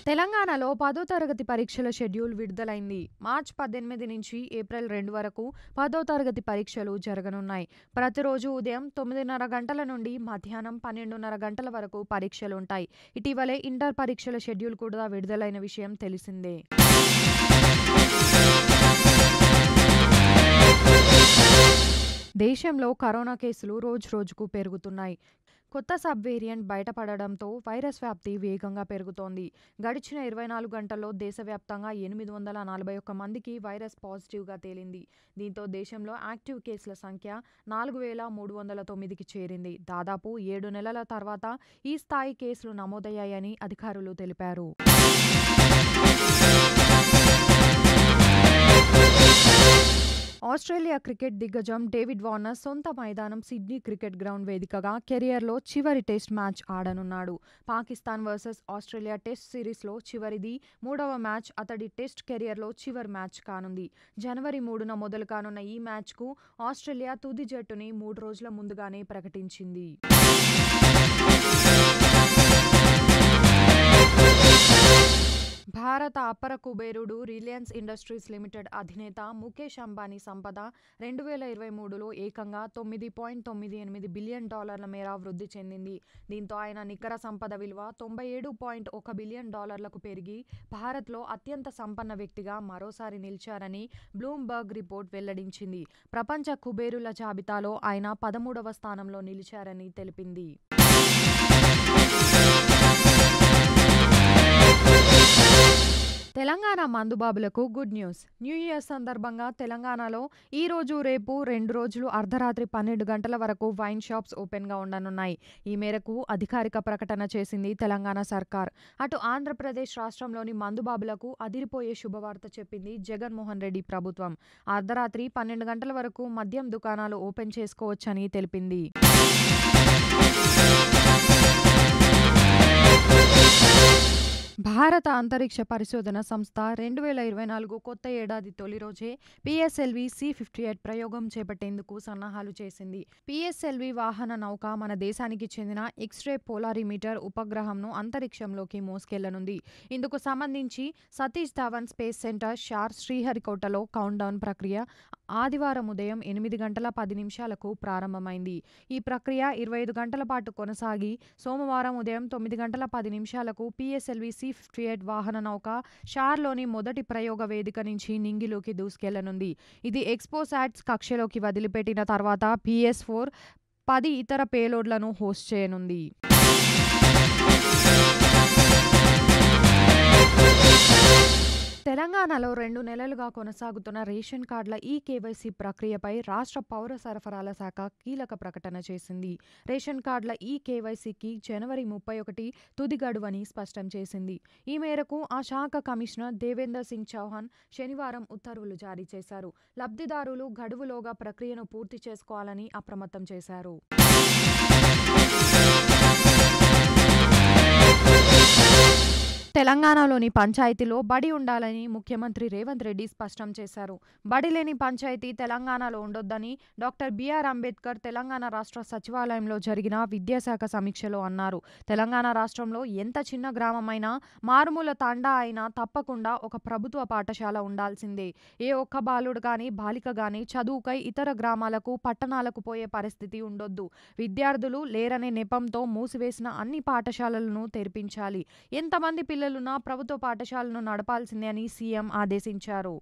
తెలంగాణలో 10వ తరగతి పరీక్షల షెడ్యూల్ విడుదలైంది. మార్చి 18 నుంచి ఏప్రిల్ 2 వరకు 10వ తరగతి పరీక్షలు జరగనున్నాయి. ప్రతిరోజు ఉదయం 9:30 గంటల నుండి మధ్యాహ్నం 12:30 గంటల వరకు పరీక్షలుంటాయి. ఇటీవలే ఇంటర్ పరీక్షల షెడ్యూల్ కూడా విడుదలైన విషయం తెలిసిందే. దేశంలో కరోనా కేసులు రోజురోజుకు పెరుగుతున్నాయి. కొత్త సబ్ వేరియంట్ బయటపడడంతో వైరస్ వ్యాప్తి వేగంగా పెరుగుతోంది. గడిచిన 24 గంటల్లో దేశవ్యాప్తంగా 841 మందికి వైరస్ పాజిటివ్గా తేలింది. దీంతో దేశంలో యాక్టివ్ కేసుల సంఖ్య 4,309కి చేరింది. దాదాపు 7 నెలల తర్వాత ఈ స్థాయి కేసులు నమోదయ్యాయని అధికారులు తెలిపారు. ఆస్ట్రేలియా క్రికెట్ దిగ్గజం డేవిడ్ వార్నర్ సొంత మైదానం సిడ్నీ క్రికెట్ గ్రౌండ్ వేదికగా కెరియర్లో చివరి టెస్ట్ మ్యాచ్ ఆడనున్నాడు. పాకిస్తాన్ వర్సెస్ ఆస్ట్రేలియా టెస్ట్ సిరీస్లో చివరిది 3వ మ్యాచ్ అతడి టెస్ట్ కెరియర్లో చివరి మ్యాచ్ కానుంది. జనవరి 3న మొదలు కానున్న ఈ మ్యాచ్కు ఆస్ట్రేలియా తుది జట్టుని 3 రోజుల ముందుగానే ప్రకటించింది. భారత అపర కుబేరుడు రిలయన్స్ ఇండస్ట్రీస్ లిమిటెడ్ అధినేత ముఖేష్ అంబానీ సంపద 2023లో ఏకంగా $9.98 బిలియన్ మేర వృద్ధి చెందింది. దీంతో ఆయన నికర సంపద విలువ $97.1 బిలియన్ పెరిగి భారత్లో అత్యంత సంపన్న వ్యక్తిగా మరోసారి నిలిచారని బ్లూంబర్గ్ రిపోర్ట్ వెల్లడించింది. ప్రపంచ కుబేరుల జాబితాలో ఆయన 13వ స్థానంలో నిలిచారని తెలిపింది. తెలంగాణ మందుబాబులకు గుడ్ న్యూస్. న్యూ ఇయర్ సందర్భంగా తెలంగాణలో ఈ రోజు రేపు 2 రోజులు అర్ధరాత్రి 12 గంటల వరకు వైన్ షాప్స్ ఓపెన్గా ఉండనున్నాయి. ఈ మేరకు అధికారిక ప్రకటన చేసింది తెలంగాణ సర్కార్. అటు ఆంధ్రప్రదేశ్ రాష్ట్రంలోని మందుబాబులకు అదిరిపోయే శుభవార్త చెప్పింది జగన్మోహన్ రెడ్డి ప్రభుత్వం. అర్ధరాత్రి 12 గంటల వరకు మద్యం దుకాణాలు ఓపెన్ చేసుకోవచ్చని తెలిపింది. భారత అంతరిక్ష పరిశోధన సంస్థ 2024 కొత్త ఏడాది తొలి రోజే పిఎస్ఎల్వి C-58 ప్రయోగం చేపట్టేందుకు సన్నాహాలు చేసింది. పిఎస్ఎల్వి వాహన నౌక మన దేశానికి చెందిన ఎక్స్రే పోలారిమీటర్ ఉపగ్రహంను అంతరిక్షంలోకి మోసుకెళ్లనుంది. ఇందుకు సంబంధించి సతీష్ ధావన్ స్పేస్ సెంటర్ షార్ శ్రీహరికోటలో కౌంట్డౌన్ ప్రక్రియ ఆదివారం ఉదయం 8:10 ప్రారంభమైంది. ఈ ప్రక్రియ 25 గంటల పాటు కొనసాగి సోమవారం ఉదయం 9:10 పిఎస్ఎల్వి C-58 వాహన నౌక షార్లోని మొదటి ప్రయోగ వేదిక నుంచి నింగిలోకి దూసుకెళ్లనుంది. ఇది ఎక్స్పోసాట్స్ కక్షలోకి వదిలిపెట్టిన తర్వాత PS-4 10 ఇతర పేలోడ్లను హోస్ట్ చేయనుంది. తెలంగాణలో 2 నెలలుగా కొనసాగుతున్న రేషన్ కార్డుల ఈకేవైసీ ప్రక్రియపై రాష్ట్ర పౌర సరఫరాల శాఖ కీలక ప్రకటన చేసింది. రేషన్ కార్డుల ఈకేవైసీకి జనవరి 31 తుది గడువని స్పష్టం చేసింది. ఈ మేరకు ఆ శాఖ కమిషనర్ దేవేందర్ సింగ్ చౌహాన్ శనివారం ఉత్తర్వులు జారీ చేశారు. లబ్ధిదారులు గడువులోగా ప్రక్రియను పూర్తి చేసుకోవాలని అప్రమత్తం చేశారు. తెలంగాణలోని పంచాయతీలో బడి ఉండాలని ముఖ్యమంత్రి రేవంత్ రెడ్డి స్పష్టం చేశారు. బడి లేని పంచాయతీ తెలంగాణలో ఉండొద్దని డాక్టర్ బిఆర్ అంబేద్కర్ తెలంగాణ రాష్ట్ర సచివాలయంలో జరిగిన విద్యాశాఖ సమీక్షలో అన్నారు. తెలంగాణ రాష్ట్రంలో ఎంత చిన్న గ్రామమైనా మారుమూల తండా అయినా తప్పకుండా ఒక ప్రభుత్వ పాఠశాల ఉండాల్సిందే. ఏ ఒక్క బాలుడు కానీ బాలిక కానీ చదువుకై ఇతర గ్రామాలకు పట్టణాలకు పోయే పరిస్థితి ఉండొద్దు. విద్యార్థులు లేరనే నెపంతో మూసివేసిన అన్ని పాఠశాలలను తెరిపించాలి. ఎంతమంది పిల్లలున్నా ప్రభుత్వ పాఠశాలను నడపాల్సిందే అని సీఎం ఆదేశించారు.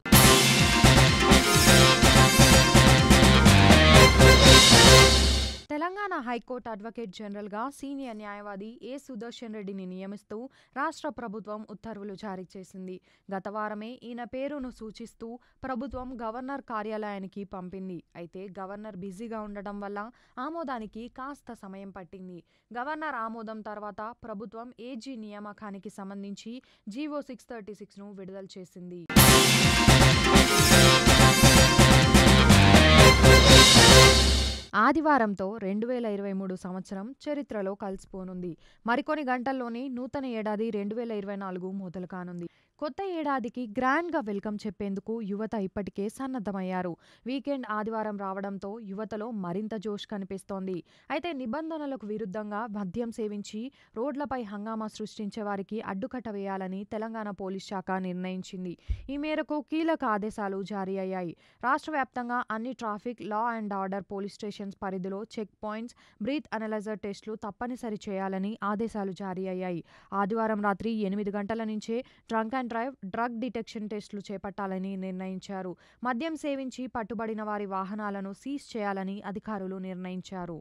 తెలంగాణ హైకోర్టు అడ్వకేట్ జనరల్గా సీనియర్ న్యాయవాది ఏ సుదర్శన్ రెడ్డిని నియమిస్తూ రాష్ట్ర ప్రభుత్వం ఉత్తర్వులు జారీ చేసింది. గత వారమే ఈయన పేరును సూచిస్తూ ప్రభుత్వం గవర్నర్ కార్యాలయానికి పంపింది. అయితే గవర్నర్ బిజీగా ఉండటం వల్ల ఆమోదానికి కాస్త సమయం పట్టింది. గవర్నర్ ఆమోదం తర్వాత ప్రభుత్వం ఏజీ నియామకానికి సంబంధించి జీవో 636ను విడుదల చేసింది. ఆదివారంతో 2023 సంవత్సరం చరిత్రలో కలిసిపోనుంది. మరికొన్ని గంటల్లోనే నూతన ఏడాది 2024 మొదలు కానుంది. కొత్త ఏడాదికి గ్రాండ్‌గా వెల్కమ్ చెప్పేందుకు యువత ఇప్పటికే సన్నద్ధమయ్యారు. వీకెండ్ ఆదివారం రావడంతో యువతలో మరింత జోష్ కనిపిస్తోంది. అయితే నిబంధనలకు విరుద్ధంగా మద్యం సేవించి రోడ్లపై హంగామా సృష్టించే వారికి అడ్డుకట్ట వేయాలని తెలంగాణ పోలీస్ శాఖ నిర్ణయించింది. ఈ మేరకు కీలక ఆదేశాలు జారీ అయ్యాయి. రాష్ట్ర వ్యాప్తంగా అన్ని traffic, law and order police stations పరిధిలో చెక్ పాయింట్స్, బ్రీత్ అనలైజర్ టెస్టులు తప్పనిసరి చేయాలని ఆదేశాలు జారీ అయ్యాయి. ఆదివారం రాత్రి 8 గంటల నుంచే drunk and drive, drug detection టెస్టులు చేపట్టాలని నిర్ణయించారు. మద్యం సేవించి పట్టుబడిన వారి వాహనాలను సీజ్ చేయాలని అధికారులు నిర్ణయించారు.